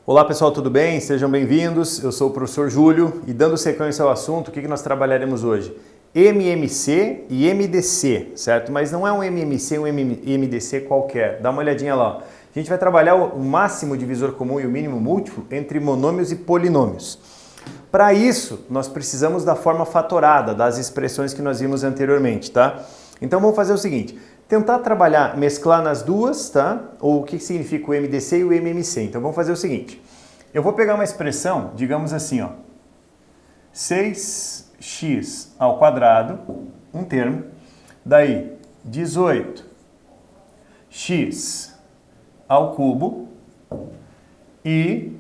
Olá pessoal, tudo bem? Sejam bem-vindos. Eu sou o professor Júlio e dando sequência ao assunto, o que nós trabalharemos hoje? MMC e MDC, certo? Mas não é um MMC e um MDC qualquer. Dá uma olhadinha lá. Ó. A gente vai trabalhar o máximo divisor comum e o mínimo múltiplo entre monômios e polinômios. Para isso, nós precisamos da forma fatorada das expressões que nós vimos anteriormente, tá? Então vamos fazer o seguinte, tentar trabalhar, mesclar nas duas, tá? Ou o que significa o MDC e o MMC. Então vamos fazer o seguinte, eu vou pegar uma expressão, digamos assim, ó, 6x ao quadrado, um termo, daí 18x ao cubo e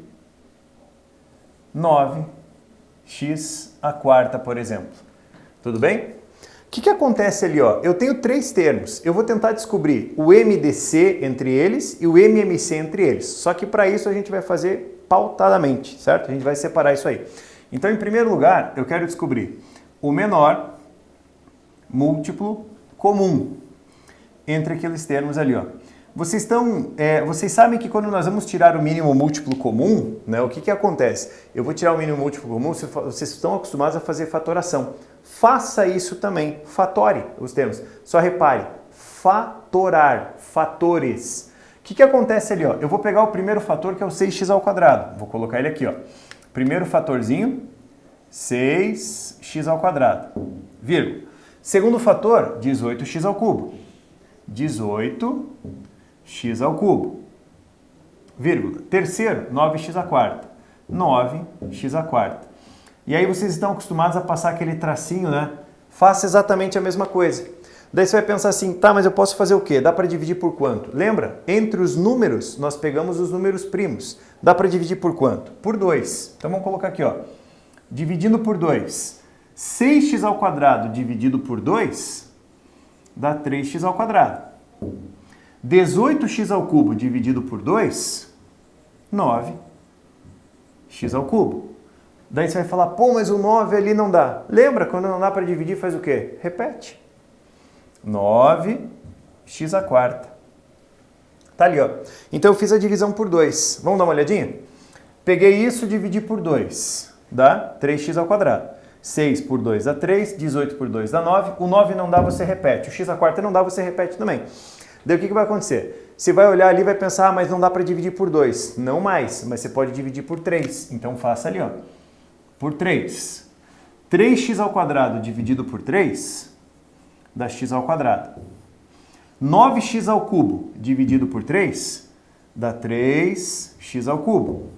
9x à quarta, por exemplo. Tudo bem? O que acontece ali? Ó? Eu tenho três termos. Eu vou tentar descobrir o MDC entre eles e o MMC entre eles. Só que para isso a gente vai fazer pautadamente, certo? A gente vai separar isso aí. Então, em primeiro lugar, eu quero descobrir o menor múltiplo comum entre aqueles termos ali, ó. Vocês sabem que quando nós vamos tirar o mínimo múltiplo comum, né, o que acontece? Eu vou tirar o mínimo múltiplo comum, vocês estão acostumados a fazer fatoração. Faça isso também, fatore os termos. Só repare, fatorar, fatores. O que acontece ali? Ó? Eu vou pegar o primeiro fator, que é o 6x ao quadrado. Vou colocar ele aqui. Ó. Primeiro fatorzinho, 6x ao quadrado, vírgula. Segundo fator, 18x ao cubo. 18x ao cubo, vírgula. Terceiro, 9x à quarta. 9x à quarta. E aí vocês estão acostumados a passar aquele tracinho, né? Faça exatamente a mesma coisa. Daí você vai pensar assim, tá, mas eu posso fazer o quê? Dá para dividir por quanto? Lembra? Entre os números, nós pegamos os números primos. Dá para dividir por quanto? Por 2. Então vamos colocar aqui, ó. Dividindo por 2. 6x ao quadrado dividido por 2 dá 3x ao quadrado. 18x ao cubo dividido por 2, 9x ao cubo. Daí você vai falar, pô, mas o 9 ali não dá. Lembra, quando não dá para dividir, faz o quê? Repete. 9x à quarta. Tá ali, ó. Então eu fiz a divisão por 2. Vamos dar uma olhadinha? Peguei isso, dividi por 2. Dá 3x ao quadrado. 6 por 2 dá 3, 18 por 2 dá 9. O 9 não dá, você repete. O x à quarta não dá, você repete também. Daí o que vai acontecer? Você vai olhar ali e vai pensar, ah, mas não dá para dividir por 2. Não mais, mas você pode dividir por 3. Então faça ali, ó. Por 3. 3x ao quadrado dividido por 3 dá x ao quadrado. 9x ao cubo dividido por 3 dá 3x ao cubo.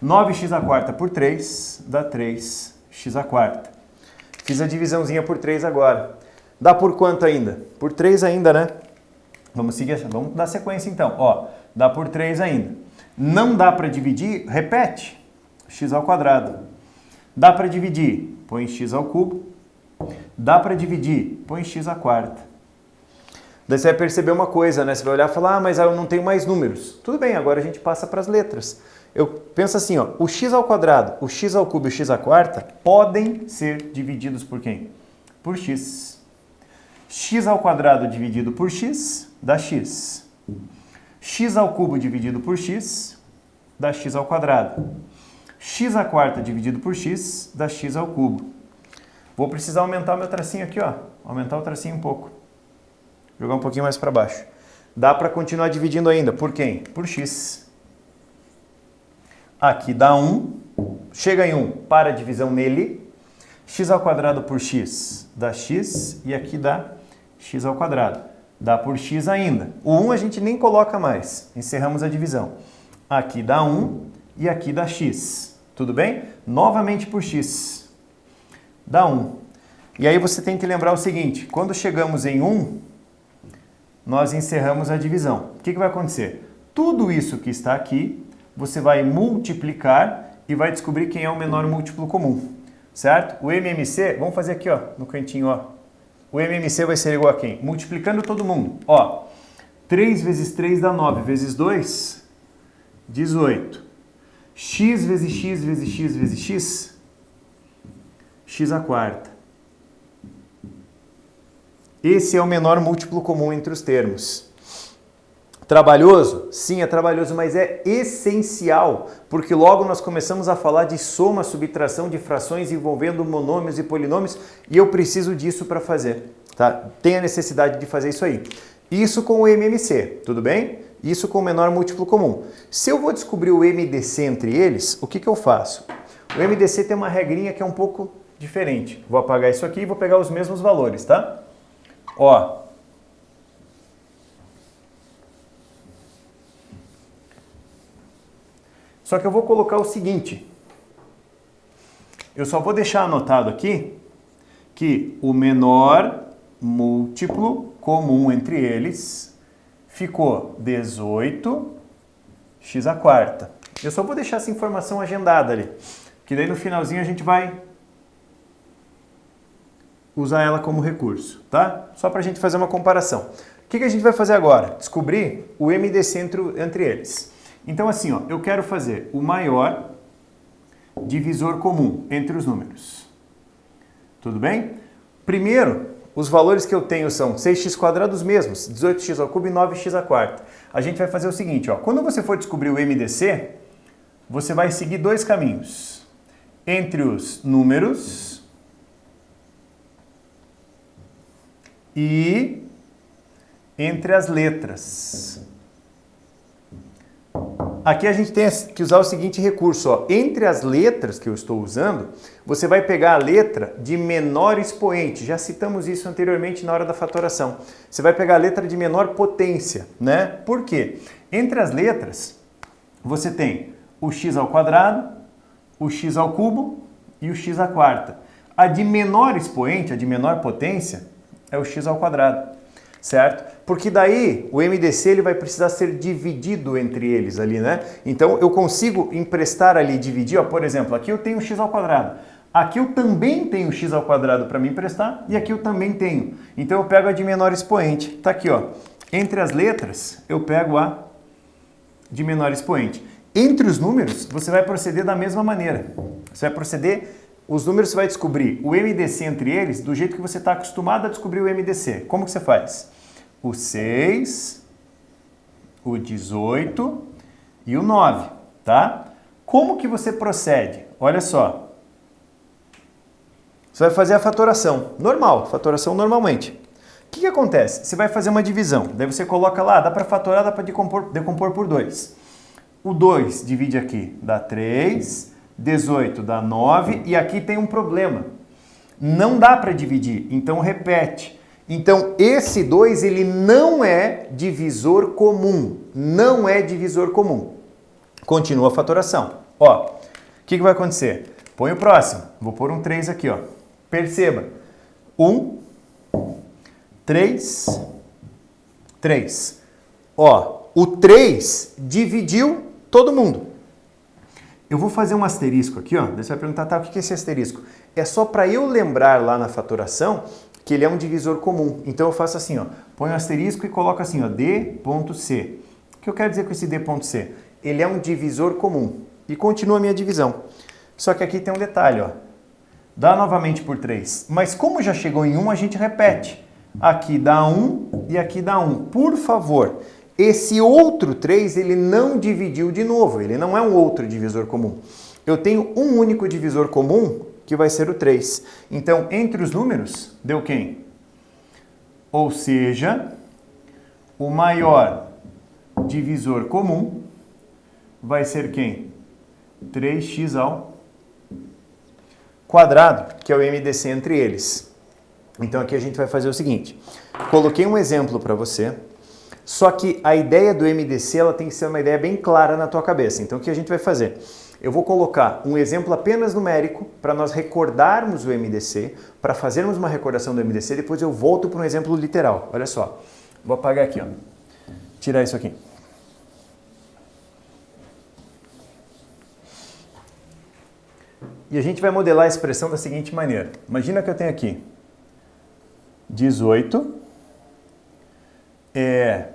9x à quarta por 3 dá 3x à quarta. Fiz a divisãozinha por 3 agora. Dá por quanto ainda? Por 3 ainda, né? Vamos seguir, vamos dar sequência então. Ó, dá por 3 ainda. Não dá para dividir? Repete. X ao quadrado. Dá para dividir? Põe x ao cubo. Dá para dividir? Põe x à quarta. Daí você vai perceber uma coisa, né? Você vai olhar e falar, ah, mas eu não tenho mais números. Tudo bem, agora a gente passa para as letras. Eu penso assim, ó, o x ao quadrado, o x ao cubo e o x à quarta podem ser divididos por quem? Por x. X ao quadrado dividido por x dá x. X ao cubo dividido por x dá x ao quadrado. X à quarta dividido por x dá x ao cubo. Vou precisar aumentar o meu tracinho aqui, ó. Aumentar o tracinho um pouco. Jogar um pouquinho mais para baixo. Dá para continuar dividindo ainda. Por quem? Por x. Aqui dá 1. Chega em 1, para a divisão nele. X ao quadrado por x dá x. E aqui dá x ao quadrado. Dá por x ainda. O 1 a gente nem coloca mais. Encerramos a divisão. Aqui dá 1 e aqui dá x. Tudo bem? Novamente por x. Dá 1. E aí você tem que lembrar o seguinte. Quando chegamos em 1, nós encerramos a divisão. O que vai acontecer? Tudo isso que está aqui, você vai multiplicar e vai descobrir quem é o menor múltiplo comum. Certo? O MMC, vamos fazer aqui, ó, no cantinho, ó. O MMC vai ser igual a quem? Multiplicando todo mundo. Ó, 3 vezes 3 dá 9, vezes 2, 18. X vezes x vezes x vezes x, x à quarta. Esse é o menor múltiplo comum entre os termos. Trabalhoso? Sim, é trabalhoso, mas é essencial, porque logo nós começamos a falar de soma, subtração de frações envolvendo monômios e polinômios, e eu preciso disso para fazer, tá? Tem a necessidade de fazer isso aí. Isso com o MMC, tudo bem? Isso com o menor múltiplo comum. Se eu vou descobrir o MDC entre eles, o que que eu faço? O MDC tem uma regrinha que é um pouco diferente. Vou apagar isso aqui e vou pegar os mesmos valores, tá? Ó. Só que eu vou colocar o seguinte. Eu só vou deixar anotado aqui que o menor múltiplo comum entre eles ficou 18x². Eu só vou deixar essa informação agendada ali, que daí no finalzinho a gente vai usar ela como recurso, tá? Só para a gente fazer uma comparação. O que a gente vai fazer agora? Descobrir o MDC entre eles. Então assim, ó, eu quero fazer o maior divisor comum entre os números. Tudo bem? Primeiro, os valores que eu tenho são 6x² os mesmos, 18x³ e 9x². A gente vai fazer o seguinte, ó, quando você for descobrir o MDC, você vai seguir dois caminhos. Entre os números e entre as letras. Aqui a gente tem que usar o seguinte recurso, ó. Entre as letras que eu estou usando, você vai pegar a letra de menor expoente. Já citamos isso anteriormente na hora da fatoração. Você vai pegar a letra de menor potência, né? Por quê? Entre as letras, você tem o x², o x³ e o x². A de menor expoente, a de menor potência, é o x². Certo? Porque daí o MDC ele vai precisar ser dividido entre eles ali, né? Então eu consigo emprestar ali, dividir, ó, por exemplo, aqui eu tenho x². Aqui eu também tenho x² para me emprestar e aqui eu também tenho. Então eu pego a de menor expoente. Tá aqui, ó. Entre as letras eu pego a de menor expoente. Entre os números você vai proceder da mesma maneira. Você vai proceder, os números você vai descobrir o MDC entre eles do jeito que você está acostumado a descobrir o MDC. Como que você faz? O 6, o 18 e o 9, tá? Como que você procede? Olha só. Você vai fazer a fatoração normal, fatoração normalmente. O que acontece? Você vai fazer uma divisão, daí você coloca lá, dá para fatorar, dá para decompor por 2. O 2 divide aqui, dá 3, 18 dá 9 e aqui tem um problema. Não dá para dividir, então repete. Então, esse 2, ele não é divisor comum. Não é divisor comum. Continua a fatoração. Ó, o que vai acontecer? Põe o próximo. Vou pôr um 3 aqui, ó. Perceba. 1, 3, 3. Ó, o 3 dividiu todo mundo. Eu vou fazer um asterisco aqui, ó. Você vai perguntar, tá, o que é esse asterisco? É só para eu lembrar lá na fatoração que ele é um divisor comum. Então eu faço assim, ó, põe um asterisco e coloco assim, ó, D.C. O que eu quero dizer com esse D.C? Ele é um divisor comum. E continua a minha divisão. Só que aqui tem um detalhe, ó. Dá novamente por 3. Mas como já chegou em 1, a gente repete. Aqui dá 1 e aqui dá 1. Por favor, esse outro 3, ele não dividiu de novo. Ele não é um outro divisor comum. Eu tenho um único divisor comum, que vai ser o 3. Então, entre os números, deu quem? Ou seja, o maior divisor comum vai ser quem? 3x², que é o MDC entre eles. Então, aqui a gente vai fazer o seguinte. Coloquei um exemplo para você, só que a ideia do MDC ela tem que ser uma ideia bem clara na tua cabeça. Então, o que a gente vai fazer? Eu vou colocar um exemplo apenas numérico para nós recordarmos o MDC, para fazermos uma recordação do MDC, depois eu volto para um exemplo literal. Olha só, vou apagar aqui, ó. Tirar isso aqui. E a gente vai modelar a expressão da seguinte maneira. Imagina que eu tenho aqui 18,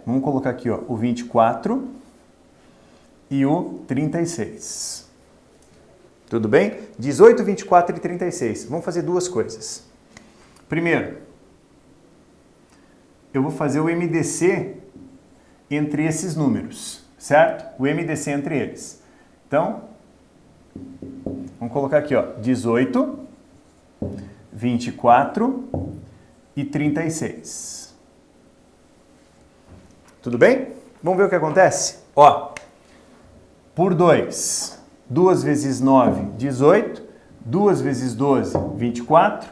vamos colocar aqui, ó, o 24 e o 36. Tudo bem? 18, 24 e 36. Vamos fazer duas coisas. Primeiro, eu vou fazer o MDC entre esses números, certo? O MDC entre eles. Então, vamos colocar aqui, ó, 18, 24 e 36. Tudo bem? Vamos ver o que acontece? Ó, por 2, 2 vezes 9, 18, 2 vezes 12, 24,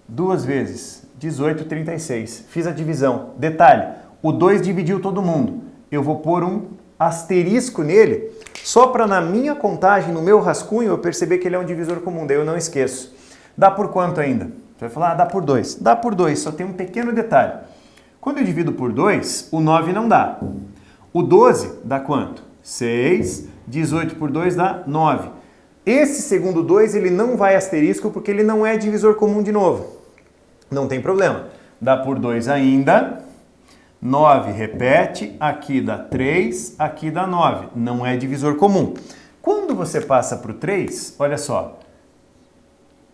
2 vezes 18, 36. Fiz a divisão. Detalhe, o 2 dividiu todo mundo. Eu vou pôr um asterisco nele, só para na minha contagem, no meu rascunho, eu perceber que ele é um divisor comum, daí eu não esqueço. Dá por quanto ainda? Você vai falar, dá por 2. Dá por 2, só tem um pequeno detalhe. Quando eu divido por 2, o 9 não dá. O 12 dá quanto? 6, 18 por 2 dá 9. Esse segundo 2, ele não vai asterisco porque ele não é divisor comum de novo. Não tem problema. Dá por 2 ainda. 9 repete, aqui dá 3, aqui dá 9. Não é divisor comum. Quando você passa para o 3, olha só.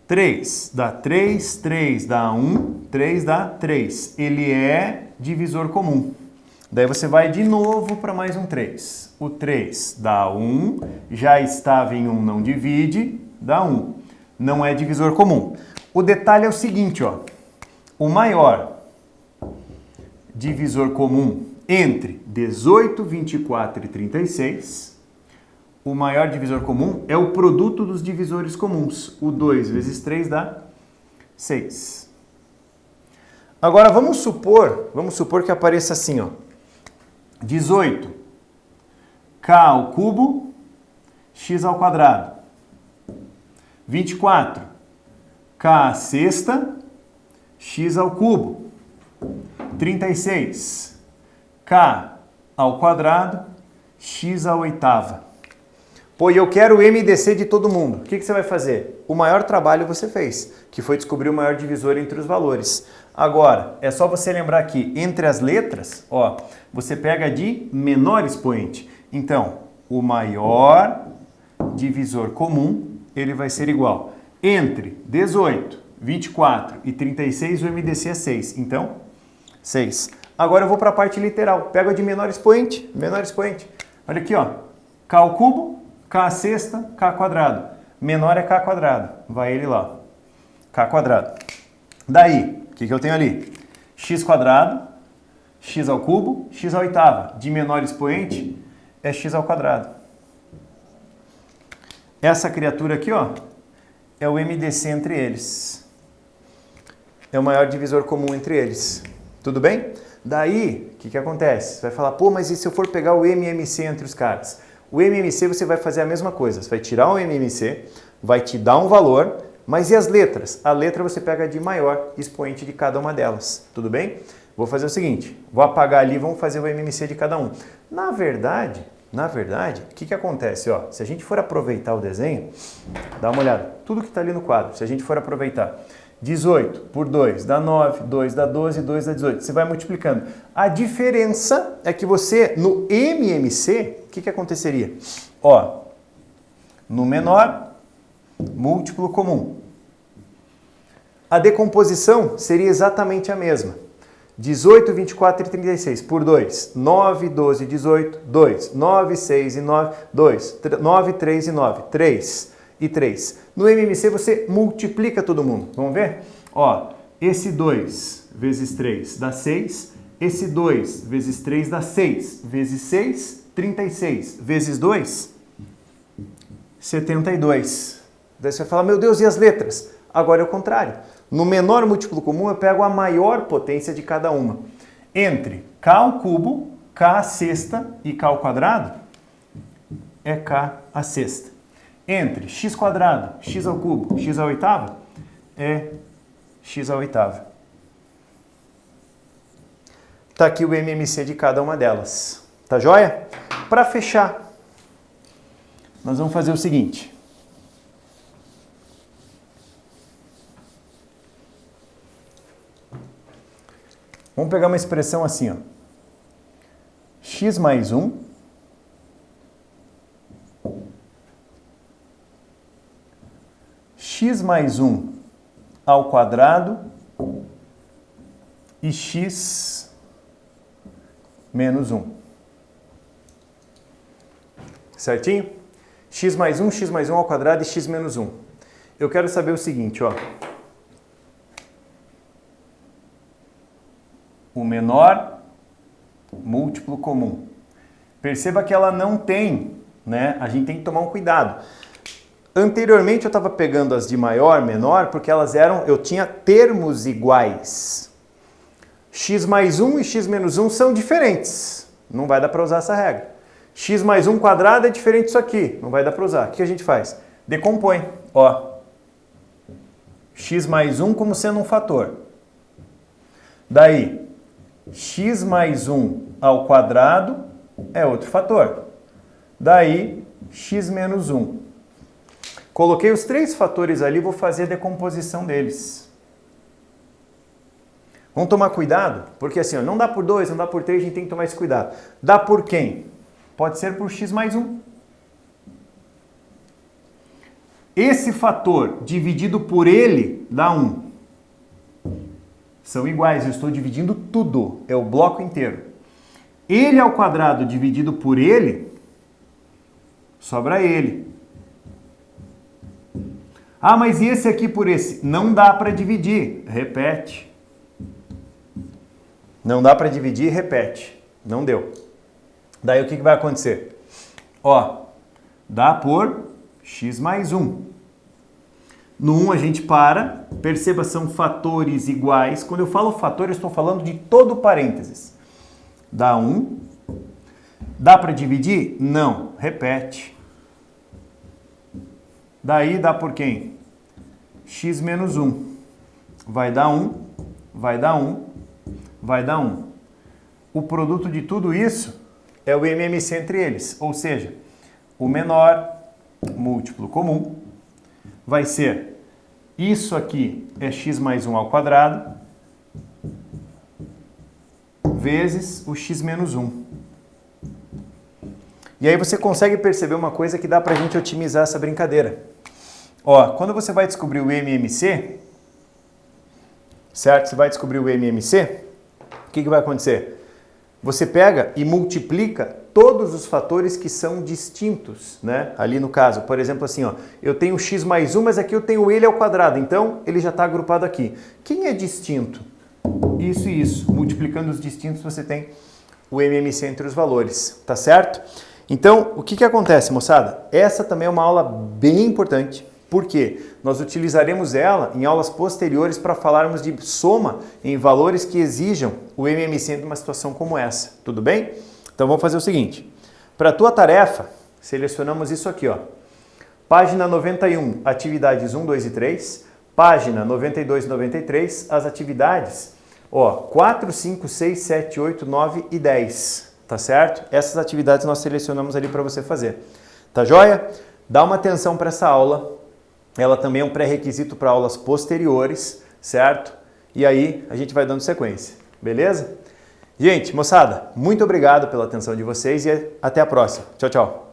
3 dá 3, 3 dá 1, 3 dá 3. Ele é divisor comum. Daí você vai de novo para mais um 3. O 3 dá 1, já estava em 1, não divide, dá 1. Não é divisor comum. O detalhe é o seguinte, ó. O maior divisor comum entre 18, 24 e 36, o maior divisor comum é o produto dos divisores comuns. O 2 vezes 3 dá 6. Agora vamos supor que apareça assim, ó. 18, k ao cubo, x ao quadrado. 24, k à sexta, x ao cubo. 36, k ao quadrado, x à oitava. Pô, e eu quero o MDC de todo mundo. O que você vai fazer? O maior trabalho você fez, que foi descobrir o maior divisor entre os valores. Agora, é só você lembrar que entre as letras, ó, você pega de menor expoente. Então, o maior divisor comum, ele vai ser igual. Entre 18, 24 e 36, o MDC é 6. Então, 6. Agora eu vou para a parte literal. Pego a de menor expoente. Menor expoente. Olha aqui, ó. K ao cubo, K à sexta, K quadrado. Menor é K quadrado. Vai ele lá. K quadrado. Daí, o que eu tenho ali? X quadrado, X ao cubo, X à oitava. De menor expoente é X ao quadrado. Essa criatura aqui, ó, é o MDC entre eles. É o maior divisor comum entre eles. Tudo bem? Daí, o que acontece? Você vai falar, pô, mas e se eu for pegar o MMC entre os caras? O MMC você vai fazer a mesma coisa. Você vai tirar o MMC, vai te dar um valor, mas e as letras? A letra você pega de maior expoente de cada uma delas. Tudo bem? Vou fazer o seguinte, vou apagar ali e vamos fazer o MMC de cada um. Na verdade, o que acontece? Ó, se a gente for aproveitar o desenho, dá uma olhada, tudo que está ali no quadro, se a gente for aproveitar, 18 por 2 dá 9, 2 dá 12, 2 dá 18. Você vai multiplicando. A diferença é que você, no MMC, o que aconteceria? Ó, no menor, múltiplo comum. A decomposição seria exatamente a mesma. 18, 24 e 36 por 2. 9, 12, 18, 2. 9, 6 e 9, 2. 9, 3 e 9, 3 e 3. No MMC você multiplica todo mundo. Vamos ver? Ó, esse 2 vezes 3 dá 6. Esse 2 vezes 3 dá 6. Vezes 6, 36. Vezes 2, 72. Daí você vai falar, meu Deus, e as letras? Agora é o contrário. No menor múltiplo comum eu pego a maior potência de cada uma. Entre k ao cubo, k à sexta e k ao quadrado é k à sexta. Entre x quadrado, x ao cubo, x à oitava é x à oitava. Tá aqui o MMC de cada uma delas. Tá joia? Para fechar, nós vamos fazer o seguinte. Vamos pegar uma expressão assim, ó. X mais 1 x mais 1 ao quadrado e x menos 1. certinho? X mais 1 ao quadrado e x menos 1. Eu quero saber o seguinte, ó. O menor múltiplo comum. Perceba que ela não tem, né? A gente tem que tomar um cuidado. Anteriormente eu estava pegando as de maior, menor, porque elas eram, eu tinha termos iguais. X mais 1 e x menos 1 são diferentes. Não vai dar para usar essa regra. X mais 1 quadrado é diferente disso aqui. Não vai dar para usar. O que a gente faz? Decompõe. Ó. X mais 1 como sendo um fator. Daí, x mais 1 ao quadrado é outro fator. Daí, x menos 1. Coloquei os três fatores ali, vou fazer a decomposição deles. Vamos tomar cuidado, porque assim, ó, não dá por 2, não dá por 3, a gente tem que tomar esse cuidado. Dá por quem? Pode ser por x mais 1. Esse fator dividido por ele dá 1. São iguais, eu estou dividindo tudo, é o bloco inteiro. Ele ao quadrado dividido por ele, sobra ele. Ah, mas e esse aqui por esse? Não dá para dividir. Repete. Não dá para dividir, repete. Não deu. Daí o que vai acontecer? Ó, dá por x mais 1. No 1 a gente para. Perceba, são fatores iguais. Quando eu falo fator, eu estou falando de todo parênteses. Dá 1. Dá para dividir? Não. Repete. Daí dá por quem? X menos 1. Vai dar 1, vai dar 1, vai dar 1. O produto de tudo isso é o MMC entre eles. Ou seja, o menor múltiplo comum vai ser isso aqui é x mais 1 ao quadrado vezes o x menos 1. E aí você consegue perceber uma coisa que dá pra gente otimizar essa brincadeira. Ó, quando você vai descobrir o MMC, certo? Você vai descobrir o MMC, o que vai acontecer? Você pega e multiplica todos os fatores que são distintos, né? Ali no caso, por exemplo assim, ó, eu tenho x mais 1, mas aqui eu tenho ele ao quadrado, então ele já está agrupado aqui. Quem é distinto? Isso e isso. Multiplicando os distintos você tem o MMC entre os valores, tá certo? Então, o que acontece, moçada? Essa também é uma aula bem importante. Por quê? Nós utilizaremos ela em aulas posteriores para falarmos de soma em valores que exijam o MMC de uma situação como essa. Tudo bem? Então vamos fazer o seguinte. Para a tua tarefa, selecionamos isso aqui, ó. Página 91, atividades 1, 2 e 3. Página 92 e 93, as atividades, ó, 4, 5, 6, 7, 8, 9 e 10. Tá certo? Essas atividades nós selecionamos ali para você fazer. Tá joia? Dá uma atenção para essa aula. Ela também é um pré-requisito para aulas posteriores, certo? E aí a gente vai dando sequência, beleza? Gente, moçada, muito obrigado pela atenção de vocês e até a próxima. Tchau, tchau.